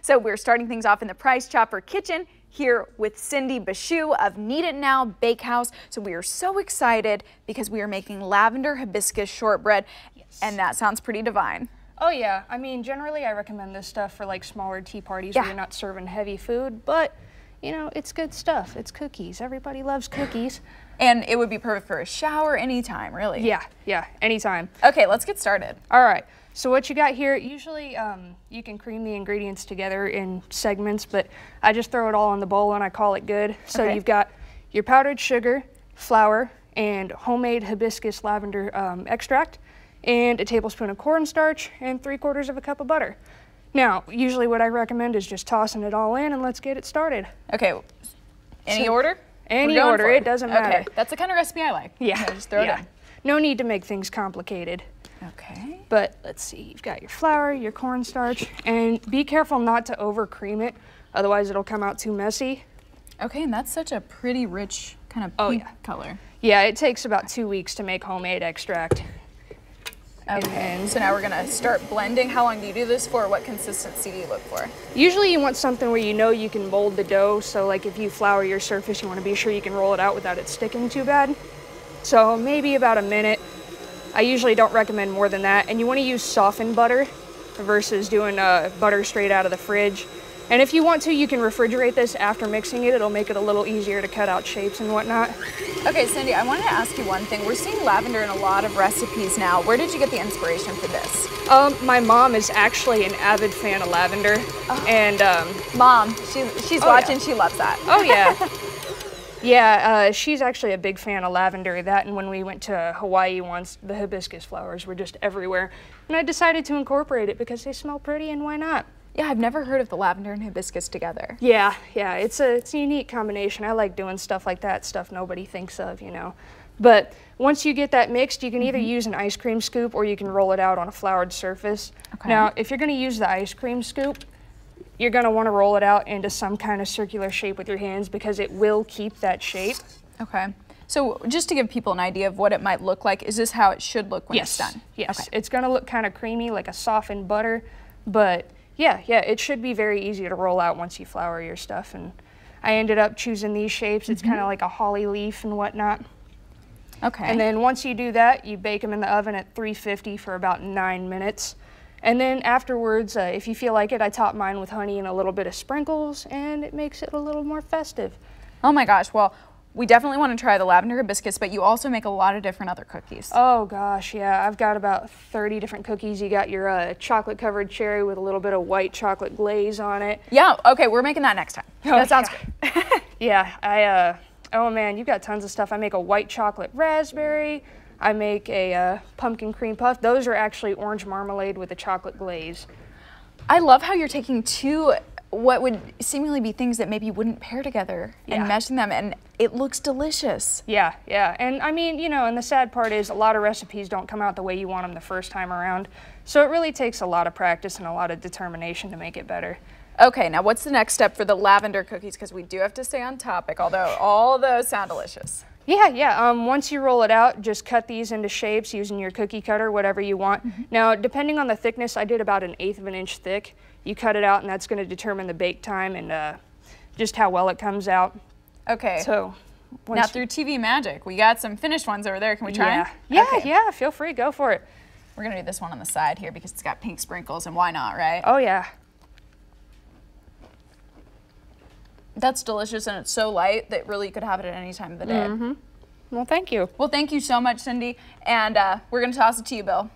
So we're starting things off in the Price Chopper kitchen here with Cindy Bushue of Knead It Now Bakehouse. So we are so excited because we are making lavender hibiscus shortbread, and that sounds pretty divine. Oh yeah, I mean, generally I recommend this stuff for like smaller tea parties where you're not serving heavy food, but you know, it's good stuff. It's cookies. Everybody loves cookies. And it would be perfect for a shower anytime, really. Yeah, anytime. Okay, let's get started. All right, so what you got here, usually you can cream the ingredients together in segments, but I just throw it all in the bowl and I call it good. So you've got your powdered sugar, flour, and homemade hibiscus lavender extract, and a tablespoon of cornstarch, and 3/4 of a cup of butter. Now, usually what I recommend is just tossing it all in and let's get it started. Okay, any order? Any order, it doesn't matter. Okay, that's the kind of recipe I like. Yeah, just throw it in. No need to make things complicated. Okay. But let's see, you've got your flour, your cornstarch, and be careful not to over cream it, otherwise it'll come out too messy. Okay, and that's such a pretty rich kind of pink color. Yeah, it takes about 2 weeks to make homemade extract. Okay, so now we're gonna start blending. How long do you do this for? What consistency do you look for? Usually you want something where you know you can mold the dough, so like if you flour your surface, you want to be sure you can roll it out without it sticking too bad. So maybe about a minute. I usually don't recommend more than that, and you want to use softened butter versus doing butter straight out of the fridge. And if you want to, you can refrigerate this after mixing it. It'll make it a little easier to cut out shapes and whatnot. Okay, Cindy, I wanted to ask you one thing. We're seeing lavender in a lot of recipes now. Where did you get the inspiration for this? My mom is actually an avid fan of lavender. And Mom, she's watching, she loves that. Oh yeah. Yeah, she's actually a big fan of lavender. That, and when we went to Hawaii once, the hibiscus flowers were just everywhere. And I decided to incorporate it because they smell pretty, and why not? Yeah, I've never heard of the lavender and hibiscus together. Yeah, it's a unique combination. I like doing stuff like that, stuff nobody thinks of, you know. But once you get that mixed, you can either use an ice cream scoop or you can roll it out on a floured surface. Okay. Now, if you're going to use the ice cream scoop, you're going to want to roll it out into some kind of circular shape with your hands because it will keep that shape. Okay. So just to give people an idea of what it might look like, is this how it should look when it's done? Yes, okay. It's going to look kind of creamy, like a softened butter, but yeah, it should be very easy to roll out once you flour your stuff. And I ended up choosing these shapes. It's kind of like a holly leaf and whatnot. Okay. And then once you do that, you bake them in the oven at 350 for about 9 minutes. And then afterwards, if you feel like it, I top mine with honey and a little bit of sprinkles, and it makes it a little more festive. Oh my gosh, well, we definitely want to try the lavender hibiscus, but you also make a lot of different other cookies. Oh gosh, yeah, I've got about 30 different cookies. You got your chocolate covered cherry with a little bit of white chocolate glaze on it. Yeah, okay, we're making that next time. That sounds good. Yeah, oh man, you've got tons of stuff. I make a white chocolate raspberry. I make a pumpkin cream puff. Those are actually orange marmalade with a chocolate glaze. I love how you're taking two what would seemingly be things that maybe wouldn't pair together and meshing them, and it looks delicious. Yeah, and I mean, you know, and the sad part is a lot of recipes don't come out the way you want them the first time around. So it really takes a lot of practice and a lot of determination to make it better. Okay, now what's the next step for the lavender cookies? Because we do have to stay on topic, although all those sound delicious. Once you roll it out, just cut these into shapes using your cookie cutter, whatever you want. Now, depending on the thickness, I did about 1/8 of an inch thick. You cut it out, and that's going to determine the bake time and just how well it comes out. Okay. So, now through TV magic, we got some finished ones over there. Can we try them? Yeah, feel free, go for it. We're going to do this one on the side here because it's got pink sprinkles, and why not, right? Oh, yeah. That's delicious, and it's so light that really you could have it at any time of the day. Well, thank you. Well, thank you so much, Cindy, and we're going to toss it to you, Bill.